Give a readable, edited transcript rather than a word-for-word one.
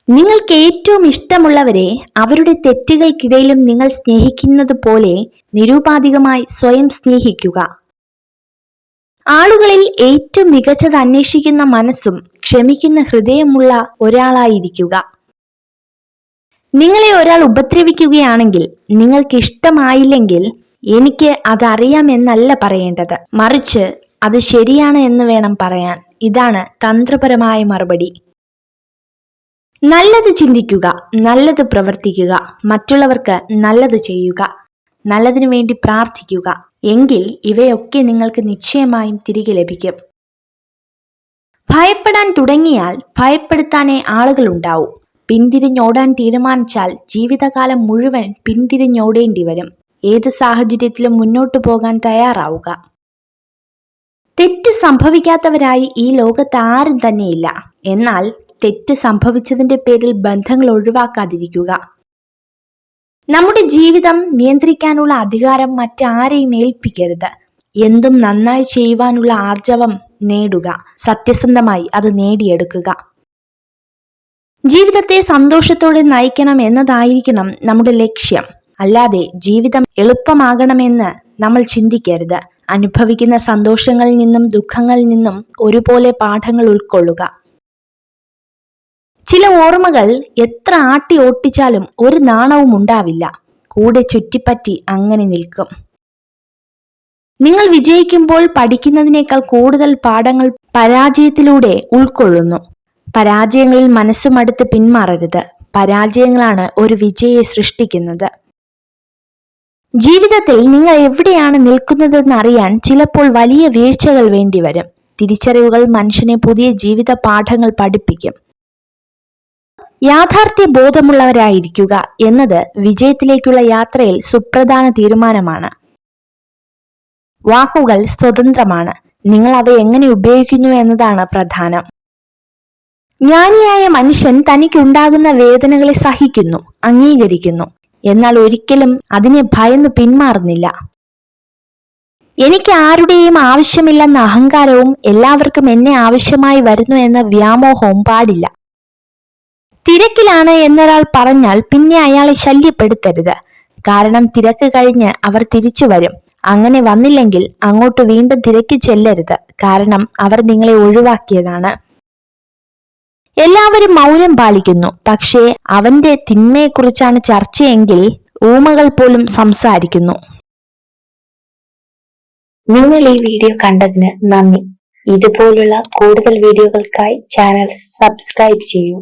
നിങ്ങൾക്ക് ഏറ്റവും ഇഷ്ടമുള്ളവരെ അവരുടെ തെറ്റുകൾക്കിടയിലും നിങ്ങൾ സ്നേഹിക്കുന്നത് പോലെ നിരുപാധികമായി സ്വയം സ്നേഹിക്കുക. ആളുകളിൽ ഏറ്റവും മികച്ചത് അന്വേഷിക്കുന്ന മനസ്സും ക്ഷമിക്കുന്ന ഹൃദയമുള്ള ഒരാളായിരിക്കുക. നിങ്ങളെ ഒരാൾ ഉപദ്രവിക്കുകയാണെങ്കിൽ നിങ്ങൾക്ക് ഇഷ്ടമായില്ലെങ്കിൽ എനിക്ക് അതറിയാമെന്നല്ല പറയേണ്ടത്, മറിച്ച് അത് ശരിയാണ് എന്ന് വേണം പറയാൻ. ഇതാണ് തന്ത്രപരമായ മറുപടി. നല്ലത് ചിന്തിക്കുക, നല്ലത് പ്രവർത്തിക്കുക, മറ്റുള്ളവർക്ക് നല്ലത് ചെയ്യുക, നല്ലതിനു വേണ്ടി പ്രാർത്ഥിക്കുക. എങ്കിൽ ഇവയൊക്കെ നിങ്ങൾക്ക് നിശ്ചയമായും തിരികെ ലഭിക്കും. ഭയപ്പെടാൻ തുടങ്ങിയാൽ ഭയപ്പെടുത്താനേ ആളുകളുണ്ടാവൂ. പിന്തിരിഞ്ഞോടാൻ തീരുമാനിച്ചാൽ ജീവിതകാലം മുഴുവൻ പിന്തിരിഞ്ഞോടേണ്ടി വരും. ഏത് സാഹചര്യത്തിലും മുന്നോട്ടു പോകാൻ തയ്യാറാവുക. തെറ്റ് സംഭവിക്കാത്തവരായി ഈ ലോകത്ത് ആരും തന്നെയില്ല. എന്നാൽ തെറ്റ് സംഭവിച്ചതിന്റെ പേരിൽ ബന്ധങ്ങൾ ഒഴിവാക്കാതിരിക്കുക. നമ്മുടെ ജീവിതം നിയന്ത്രിക്കാനുള്ള അധികാരം മറ്റാരെയും ഏൽപ്പിക്കരുത്. എന്തും നന്നായി ചെയ്യുവാനുള്ള ആർജവം നേടുക, സത്യസന്ധമായി അത് നേടിയെടുക്കുക. ജീവിതത്തെ സന്തോഷത്തോടെ നയിക്കണം എന്നതായിരിക്കണം നമ്മുടെ ലക്ഷ്യം. അല്ലാതെ ജീവിതം എളുപ്പമാകണമെന്ന് നമ്മൾ ചിന്തിക്കരുത്. അനുഭവിക്കുന്ന സന്തോഷങ്ങളിൽ നിന്നും ദുഃഖങ്ങളിൽ നിന്നും ഒരുപോലെ പാഠങ്ങൾ ഉൾക്കൊള്ളുക. ചില ഓർമ്മകൾ എത്ര ആട്ടി ഓട്ടിച്ചാലും ഒരു നാണവും ഉണ്ടാവില്ല, കൂടെ ചുറ്റിപ്പറ്റി അങ്ങനെ നിൽക്കും. നിങ്ങൾ വിജയിക്കുമ്പോൾ പഠിക്കുന്നതിനേക്കാൾ കൂടുതൽ പാഠങ്ങൾ പരാജയത്തിലൂടെ ഉൾക്കൊള്ളുന്നു. പരാജയങ്ങളിൽ മനസ്സുമടുത്ത് പിന്മാറരുത്. പരാജയങ്ങളാണ് ഒരു വിജയെ സൃഷ്ടിക്കുന്നത്. ജീവിതത്തിൽ നിങ്ങൾ എവിടെയാണ് നിൽക്കുന്നതെന്ന് അറിയാൻ ചിലപ്പോൾ വലിയ വീഴ്ചകൾ വേണ്ടിവരും. തിരിച്ചറിവുകൾ മനുഷ്യനെ പുതിയ ജീവിത പാഠങ്ങൾ പഠിപ്പിക്കും. യാഥാർത്ഥ്യ ബോധമുള്ളവരായിരിക്കുക എന്നത് വിജയത്തിലേക്കുള്ള യാത്രയിൽ സുപ്രധാന തീരുമാനമാണ്. വാക്കുകൾ സ്വതന്ത്രമാണ്. നിങ്ങൾ അവ എങ്ങനെ ഉപയോഗിക്കുന്നു എന്നതാണ് പ്രധാനം. ജ്ഞാനിയായ മനുഷ്യൻ തനിക്കുണ്ടാകുന്ന വേദനകളെ സഹിക്കുന്നു, അംഗീകരിക്കുന്നു. എന്നാൽ ഒരിക്കലും അതിനെ ഭയന്ന് പിന്മാറുന്നില്ല. എനിക്ക് ആരുടെയും ആവശ്യമില്ലെന്ന അഹങ്കാരവും എല്ലാവർക്കും എന്നെ ആവശ്യമായി വരുന്നു എന്ന വ്യാമോഹവും പാടില്ല. തിരക്കിലാണ് എന്നൊരാൾ പറഞ്ഞാൽ പിന്നെ അയാളെ ശല്യപ്പെടുത്തരുത്. കാരണം തിരക്ക് കഴിഞ്ഞ് അവർ തിരിച്ചു വരും. അങ്ങനെ വന്നില്ലെങ്കിൽ അങ്ങോട്ട് വീണ്ടും തിരക്കി ചെല്ലരുത്. കാരണം അവർ നിങ്ങളെ ഒഴിവാക്കിയതാണ്. എല്ലാവരും മൗനം പാലിക്കുന്നു. പക്ഷേ അവന്റെ തിന്മയെക്കുറിച്ചാണ് ചർച്ചയെങ്കിൽ ഊമകൾ പോലും സംസാരിക്കുന്നു. നിങ്ങൾ ഈ വീഡിയോ കണ്ടതിന് നന്ദി. ഇതുപോലുള്ള കൂടുതൽ വീഡിയോകൾക്കായി ചാനൽ സബ്സ്ക്രൈബ് ചെയ്യൂ.